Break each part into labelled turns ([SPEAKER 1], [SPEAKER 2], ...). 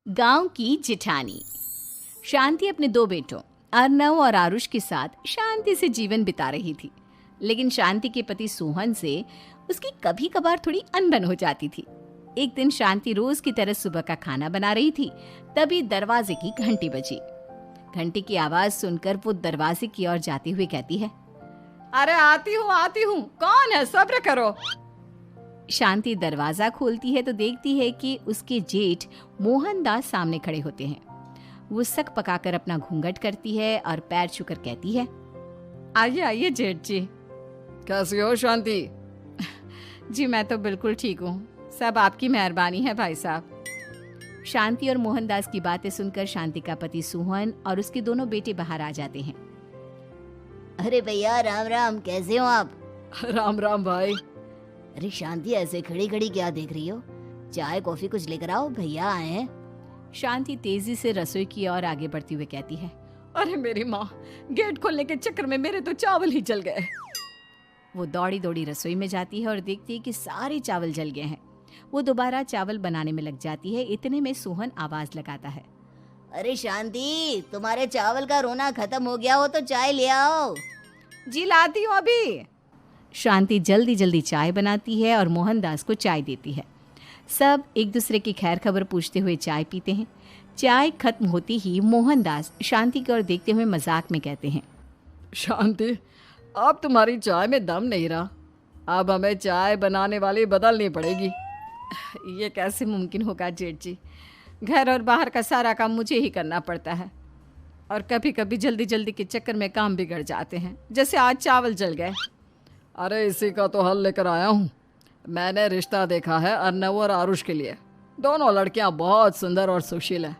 [SPEAKER 1] गांव की जिठानी। शांति अपने दो बेटों अर्नव और आरुष के साथ शांति से जीवन बिता रही थी। लेकिन शांति के पति सोहन से उसकी कभी कभार थोड़ी अनबन हो जाती थी। एक दिन शांति रोज की तरह सुबह का खाना बना रही थी, तभी दरवाजे की घंटी बजी। घंटी की आवाज सुनकर वो दरवाजे की ओर जाते हुए कहती है,
[SPEAKER 2] अरे आती हूँ, कौन है? सब्र करो।
[SPEAKER 1] शांति दरवाजा खोलती है तो देखती है कि उसके जेठ मोहनदास सामने खड़े होते हैं। वो सक पकाकर अपना घूंघट करती है और पैर छूकर कहती है,
[SPEAKER 2] आइए आइए जेठ जी। कैसी हो शांति?
[SPEAKER 1] जी मैं तो बिल्कुल ठीक हूँ, सब आपकी मेहरबानी है भाई साहब। शांति और मोहनदास की बातें सुनकर शांति का पति सोहन और उसके दोनों बेटे बाहर आ जाते हैं।
[SPEAKER 3] अरे भैया राम राम, कैसे हो आप?
[SPEAKER 2] राम राम भाई।
[SPEAKER 3] अरे शांति, ऐसे खड़ी खड़ी क्या देख रही हो? चाय कॉफी कुछ लेकर आओ, भैया आए हैं।
[SPEAKER 1] शांति तेजी से रसोई की ओर आगे बढ़ती हुए कहती है,
[SPEAKER 2] अरे मेरी माँ, गेट खोलने के चक्कर में मेरे तो चावल ही जल गए।
[SPEAKER 1] वो दौड़ी दौड़ी रसोई में जाती है और देखती है कि सारे चावल जल गए हैं। वो दोबारा चावल बनाने में लग जाती है। इतने में सोहन आवाज लगाता है,
[SPEAKER 3] अरे शांति, तुम्हारे चावल का रोना खत्म हो गया हो तो चाय ले आओ।
[SPEAKER 2] जी लाती हूँ अभी।
[SPEAKER 1] शांति जल्दी जल्दी चाय बनाती है और मोहनदास को चाय देती है। सब एक दूसरे की खैर खबर पूछते हुए चाय पीते हैं। चाय खत्म होती ही मोहनदास शांति की ओर देखते हुए मजाक में कहते हैं,
[SPEAKER 2] शांति, अब तुम्हारी चाय में दम नहीं रहा, अब हमें चाय बनाने वाली बदलनी पड़ेगी।
[SPEAKER 1] ये कैसे मुमकिन होगा जेठ जी? घर और बाहर का सारा काम मुझे ही करना पड़ता है और कभी कभी जल्दी जल्दी के चक्कर में काम बिगड़ जाते हैं, जैसे आज चावल जल गए।
[SPEAKER 2] अरे इसी का तो हल लेकर आया हूँ। मैंने रिश्ता देखा है अर्नव और आरुष के लिए। दोनों लड़कियाँ बहुत सुंदर और सुशील हैं।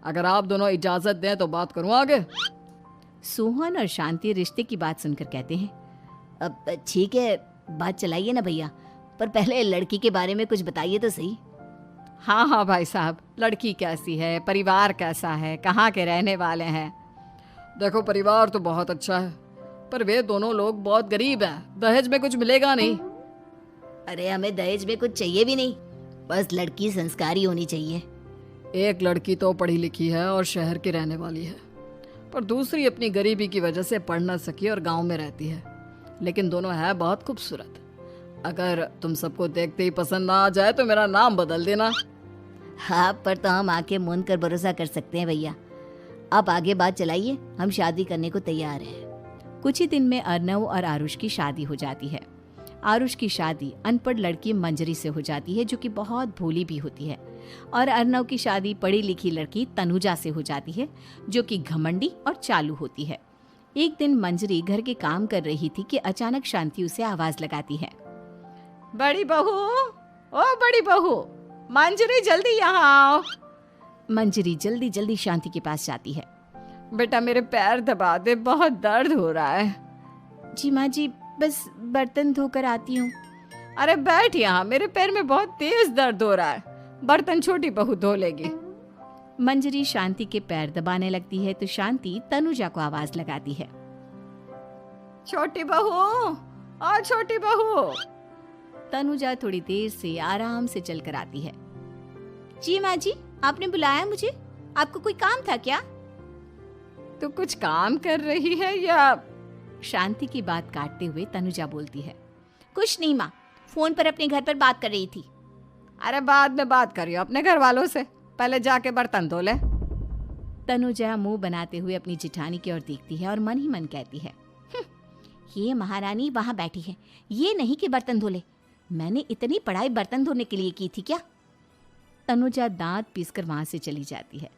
[SPEAKER 2] अगर आप दोनों इजाज़त दें तो बात करूँ आगे।
[SPEAKER 1] सोहन और शांति रिश्ते की बात सुनकर कहते हैं,
[SPEAKER 3] अब ठीक है, बात चलाइए ना भैया, पर पहले लड़की के बारे में कुछ बताइए तो सही।
[SPEAKER 1] हाँ हाँ भाई साहब, लड़की कैसी है, परिवार कैसा है, कहाँ के रहने वाले हैं?
[SPEAKER 2] देखो, परिवार तो बहुत अच्छा है, पर वे दोनों लोग बहुत गरीब हैं। दहेज में कुछ मिलेगा नहीं।
[SPEAKER 3] अरे हमें दहेज में कुछ चाहिए भी नहीं, बस लड़की संस्कारी होनी चाहिए।
[SPEAKER 2] एक लड़की तो पढ़ी लिखी है और शहर की रहने वाली है, पर दूसरी अपनी गरीबी की वजह से पढ़ न सकी और गांव में रहती है। लेकिन दोनों है बहुत खूबसूरत। अगर तुम सबको देखते ही पसंद ना आ जाए तो मेरा नाम बदल देना।
[SPEAKER 3] हाँ, पर तो हम आके मूंद कर भरोसा कर सकते हैं भैया। आप आगे बात चलाइए, हम शादी करने को तैयार हैं।
[SPEAKER 1] कुछ ही दिन में अर्नव और आरुष की शादी हो जाती है। आरुष की शादी अनपढ़ लड़की मंजरी से हो जाती है, जो कि बहुत भोली भी होती है। और अर्नव की शादी पढ़ी लिखी लड़की तनुजा से हो जाती है, जो कि घमंडी और चालू होती है। एक दिन मंजरी घर के काम कर रही थी कि अचानक शांति उसे आवाज लगाती है,
[SPEAKER 2] बड़ी बहू, ओ बड़ी बहू, मंजरी जल्दी यहाँ आओ।
[SPEAKER 1] मंजरी जल्दी जल्दी शांति के पास जाती है।
[SPEAKER 2] बेटा मेरे पैर दबा दे, बहुत दर्द हो रहा है।
[SPEAKER 1] जी माँ जी, बस बर्तन धोकर आती हूँ।
[SPEAKER 2] अरे बैठ यहाँ, मेरे पैर में बहुत तेज दर्द हो रहा है। बर्तन छोटी बहू धो लेगी।
[SPEAKER 1] मंजरी शांति के पैर दबाने लगती है तो शांति तनुजा को आवाज लगाती है,
[SPEAKER 2] छोटी बहू, ओ छोटी बहू।
[SPEAKER 1] तनुजा थोड़ी देर से आराम से चलकर आती है। जी माँ जी, आपने बुलाया मुझे? आपको कोई काम था क्या?
[SPEAKER 2] तू कुछ काम कर रही है या?
[SPEAKER 1] शांति की बात काटते हुए तनुजा बोलती है, कुछ नहीं माँ, फोन पर अपने घर पर बात कर रही थी।
[SPEAKER 2] अरे बाद में बात करियो अपने घर वालों से, पहले जाके बर्तन धो ले।
[SPEAKER 1] तनुजा मुंह बनाते हुए अपनी जिठानी की ओर देखती है और मन ही मन कहती है, ये महारानी वहां बैठी है, ये नहीं कि बर्तन धो ले। मैंने इतनी पढ़ाई बर्तन धोने के लिए की थी क्या? तनुजा दांत पीसकर वहां से चली जाती है।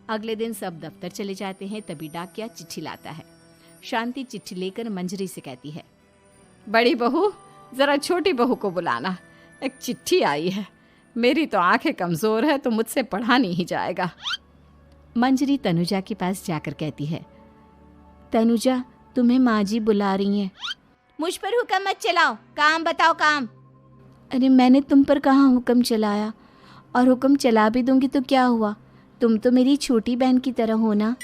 [SPEAKER 1] अगले दिन सब दफ्तर चले जाते हैं, तभी डाकिया चिट्ठी लाता है। शांति चिट्ठी लेकर मंजरी से कहती है,
[SPEAKER 2] बड़ी बहू, जरा छोटी बहू को बुलाना, एक चिट्ठी आई है। मेरी तो आंखें कमजोर है तो मुझसे पढ़ा नहीं जाएगा।
[SPEAKER 1] मंजरी तनुजा के पास जाकर कहती है, तनुजा, तुम्हें माँ जी बुला रही हैं।
[SPEAKER 3] मुझ पर हुक्म मत चलाओ, काम बताओ काम।
[SPEAKER 1] अरे मैंने तुम पर कहाँ हुक्म चलाया, और हुक्म चला भी दूंगी तो क्या हुआ? तुम तो मेरी छोटी बहन की तरह हो ना।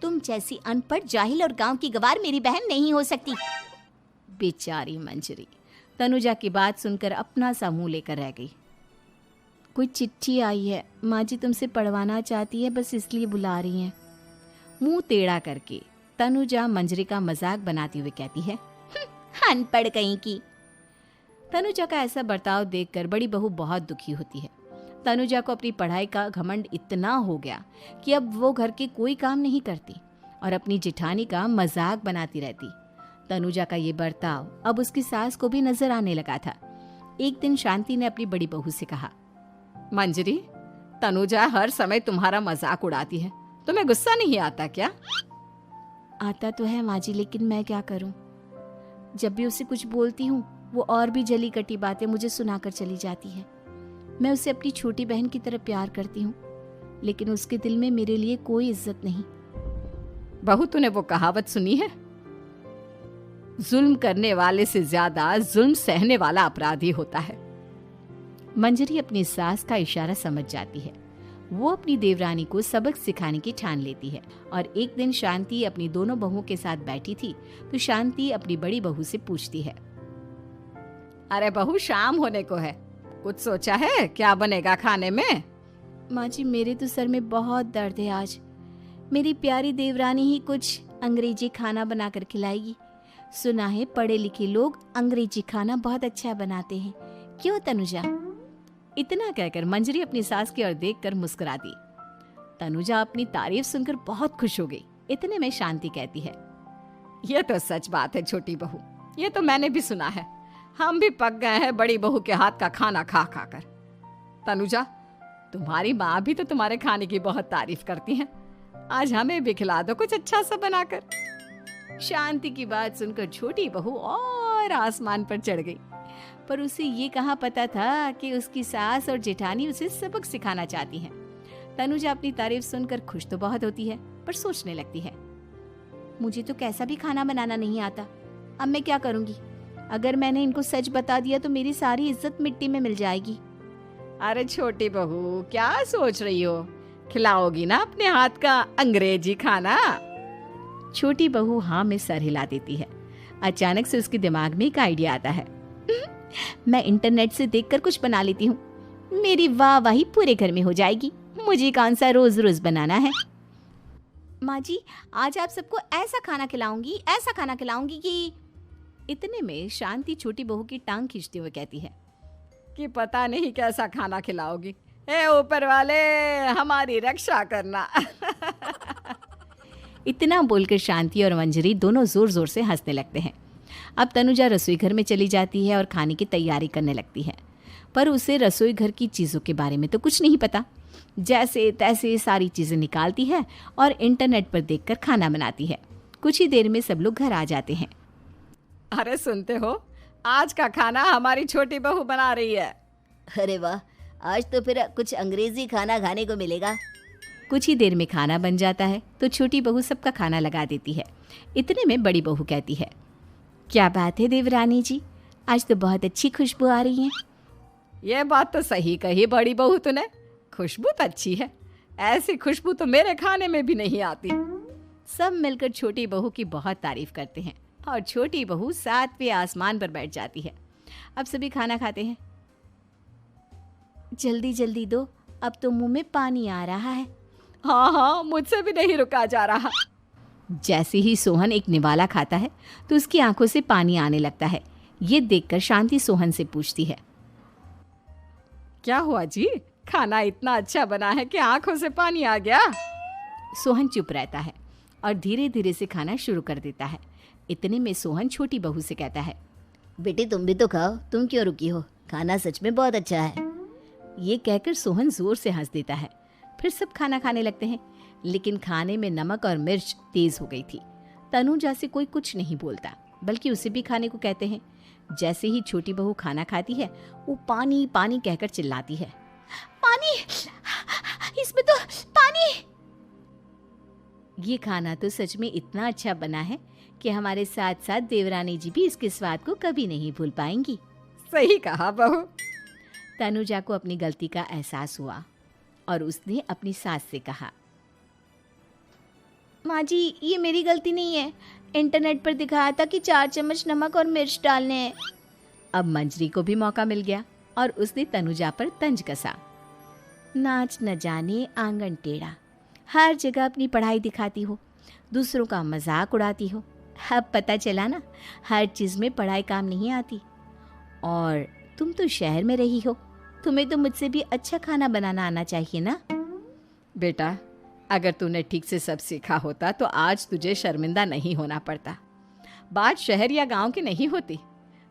[SPEAKER 3] तुम जैसी अनपढ़, जाहिल और गांव की गवार मेरी बहन नहीं हो सकती।
[SPEAKER 1] बेचारी मंजरी तनुजा की बात सुनकर अपना सा मुंह लेकर रह गई। कोई चिट्ठी आई है, माँ जी तुमसे पढ़वाना चाहती है, बस इसलिए बुला रही हैं। मुंह टेढ़ा करके तनुजा मंजरी का मजाक बनाती हुए कहती है, अनपढ़ कहीं की। तनुजा का ऐसा बर्ताव देखकर बड़ी बहू बहुत दुखी होती है। तनुजा को अपनी पढ़ाई का घमंड इतना हो गया कि अब वो घर के कोई काम नहीं करती और अपनी जेठानी का मजाक बनाती रहती। तनुजा का ये बर्ताव अब उसकी सास को भी नजर आने लगा था। एक दिन शांति ने अपनी बड़ी बहू से कहा,
[SPEAKER 2] मंजरी, तनुजा हर समय तुम्हारा मजाक उड़ाती है, तुम्हें गुस्सा नहीं आता क्या?
[SPEAKER 1] आता तो है माँ जी, लेकिन मैं क्या करूं? जब भी उसे कुछ बोलती हूँ वो और भी जली कटी बातें मुझे सुनाकर चली जाती है। मैं उसे अपनी छोटी बहन की तरह प्यार करती हूँ, लेकिन उसके दिल में मेरे लिए कोई इज्जत नहीं।
[SPEAKER 2] बहू, तूने वो कहावत सुनी है, जुल्म करने वाले से ज्यादा जुल्म सहने वाला अपराधी होता है।
[SPEAKER 1] मंजरी अपनी सास का इशारा समझ जाती है। वो अपनी देवरानी को सबक सिखाने की ठान लेती है और एक दिन शांति अपनी दोनों बहुओं के साथ बैठी थी तो शांति अपनी बड़ी बहू से पूछती है,
[SPEAKER 2] अरे बहू, शाम होने को है, कुछ सोचा है क्या बनेगा खाने में?
[SPEAKER 1] माँ जी, मेरे तो सर में बहुत दर्द है आज। मेरी प्यारी देवरानी ही कुछ अंग्रेजी खाना बनाकर खिलाएगी। सुना है पढ़े लिखे लोग अंग्रेजी खाना बहुत अच्छा बनाते हैं, क्यों तनुजा? इतना कहकर मंजरी अपनी सास की ओर देखकर मुस्कुरा दी। तनुजा अपनी तारीफ सुनकर बहुत खुश हो गई। इतने में शांति कहती है,
[SPEAKER 2] ये तो सच बात है छोटी बहू, ये तो मैंने भी सुना है। हम भी पक गए हैं बड़ी बहू के हाथ का खाना खा खा कर। तनुजा, तुम्हारी माँ भी तो तुम्हारे खाने की बहुत तारीफ करती हैं। आज हमें भी खिला दो कुछ अच्छा सा बनाकर।
[SPEAKER 1] शांति की बात सुनकर छोटी बहू और आसमान पर चढ़ गई, पर उसे ये कहाँ पता था कि उसकी सास और जेठानी उसे सबक सिखाना चाहती हैं। तनुजा अपनी तारीफ सुनकर खुश तो बहुत होती है, पर सोचने लगती है, मुझे तो कैसा भी खाना बनाना नहीं आता। अब मैं क्या करूंगी? अगर मैंने इनको सच बता दिया तो मेरी सारी इज्जत मिट्टी में मिल जाएगी।
[SPEAKER 2] अरे छोटी बहू, क्या सोच रही हो? खिलाओगी ना अपने हाथ का अंग्रेजी खाना?
[SPEAKER 1] छोटी बहू हाँ में सर हिला देती है। अचानक से उसके दिमाग में एक आइडिया आता है। मैं इंटरनेट से देखकर कुछ बना लेती हूँ, मेरी वाहवाही पूरे घर में हो जाएगी। मुझे कौन सा रोज रोज बनाना है। माँ जी, आज आप सबको ऐसा खाना खिलाऊंगी कि। इतने में शांति छोटी बहू की टांग खींचते हुए कहती है
[SPEAKER 2] कि पता नहीं कैसा खाना खिलाओगी। ए ऊपर वाले, हमारी रक्षा करना।
[SPEAKER 1] इतना बोलकर शांति और मंजरी दोनों जोर जोर से हंसने लगते हैं। अब तनुजा रसोई घर में चली जाती है और खाने की तैयारी करने लगती है, पर उसे रसोई घर की चीज़ों के बारे में तो कुछ नहीं पता। जैसे तैसे सारी चीज़ें निकालती है और इंटरनेट पर देखकर खाना बनाती है। कुछ ही देर में सब लोग घर आ जाते हैं।
[SPEAKER 2] अरे सुनते हो, आज का खाना हमारी छोटी बहू बना रही है।
[SPEAKER 3] अरे वाह, आज तो फिर कुछ अंग्रेजी खाना खाने को मिलेगा।
[SPEAKER 1] कुछ ही देर में खाना बन जाता है तो छोटी बहू सबका खाना लगा देती है। इतने में बड़ी बहू कहती है, क्या बात है देवरानी जी, आज तो बहुत अच्छी खुशबू आ रही है।
[SPEAKER 2] ये बात तो सही कही बड़ी बहू तूने, खुशबू तो अच्छी है। ऐसी खुशबू तो मेरे खाने में भी नहीं आती।
[SPEAKER 1] सब मिलकर छोटी बहू की बहुत तारीफ करते हैं और छोटी बहू 7वें आसमान पर बैठ जाती है। अब सभी खाना खाते हैं। जल्दी जल्दी दो, अब तो मुंह में पानी आ रहा है।
[SPEAKER 2] हाँ, मुझसे भी नहीं रुका जा रहा।
[SPEAKER 1] जैसे ही सोहन एक निवाला खाता है तो उसकी आंखों से पानी आने लगता है। ये देखकर शांति सोहन से पूछती है,
[SPEAKER 2] क्या हुआ जी, खाना इतना अच्छा बना है कि आंखों से पानी आ गया?
[SPEAKER 1] सोहन चुप रहता है और धीरे धीरे से खाना शुरू कर देता है। इतने में सोहन छोटी बहू से कहता है,
[SPEAKER 3] बेटी तुम भी तो खाओ, तुम क्यों रुकी हो? खाना सच में बहुत अच्छा है।
[SPEAKER 1] ये कहकर सोहन जोर से हंस देता है। फिर सब खाना खाने लगते हैं, लेकिन खाने में नमक और मिर्च तेज हो गई थी। तनुजा से कोई कुछ नहीं बोलता, बल्कि उसे भी खाने को कहते हैं। जैसे ही छोटी बहू खाना खाती है वो पानी पानी कहकर चिल्लाती है, पानी, इसमें तो पानी। ये खाना तो सच में इतना अच्छा बना है कि हमारे साथ साथ देवरानी जी भी इसके स्वाद को कभी नहीं भूल पाएंगी।
[SPEAKER 2] सही कहा बहू।
[SPEAKER 1] तनुजा को अपनी गलती का एहसास हुआ और उसने अपनी सास से कहा, माँ जी ये मेरी गलती नहीं है, इंटरनेट पर दिखाया था कि 4 चम्मच नमक और मिर्च डालने हैं। अब मंजरी को भी मौका मिल गया और उसने तनुजा पर तंज कसा। नाच न जाने आंगन टेढ़ा, हर जगह अपनी पढ़ाई दिखाती हो, दूसरों का मजाक उड़ाती हो। अब पता चला ना, हर चीज़ में पढ़ाई काम नहीं आती। और तुम तो शहर में रही हो, तुम्हें तो मुझसे भी अच्छा खाना बनाना आना चाहिए ना।
[SPEAKER 2] बेटा, अगर तूने ठीक से सब सीखा होता तो आज तुझे शर्मिंदा नहीं होना पड़ता। बात शहर या गांव की नहीं होती।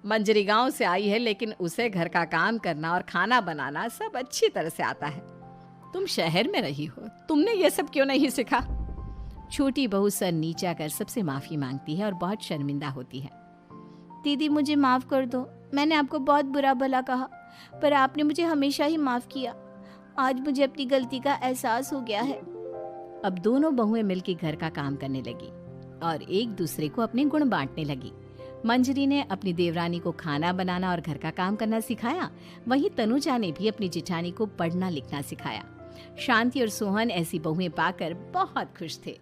[SPEAKER 2] मंजरी गांव से आई है, लेकिन उसे घर का काम करना और खाना बनाना सब अच्छी तरह से आता है। तुम शहर में रही हो, तुमने ये सब क्यों नहीं सीखा?
[SPEAKER 1] छोटी बहू सर नीचा कर सबसे माफ़ी मांगती है और बहुत शर्मिंदा होती है। दीदी मुझे माफ़ कर दो, मैंने आपको बहुत बुरा भला कहा, पर आपने मुझे हमेशा ही माफ़ किया। आज मुझे अपनी गलती का एहसास हो गया है। अब दोनों बहुएं मिलकर घर का काम करने लगी और एक दूसरे को अपने गुण बांटने लगी। मंजरी ने अपनी देवरानी को खाना बनाना और घर का काम करना सिखाया, वहीं तनुजा ने भी अपनी जिठानी को पढ़ना लिखना सिखाया। शांति और सोहन ऐसी बहुएं पाकर बहुत खुश थे।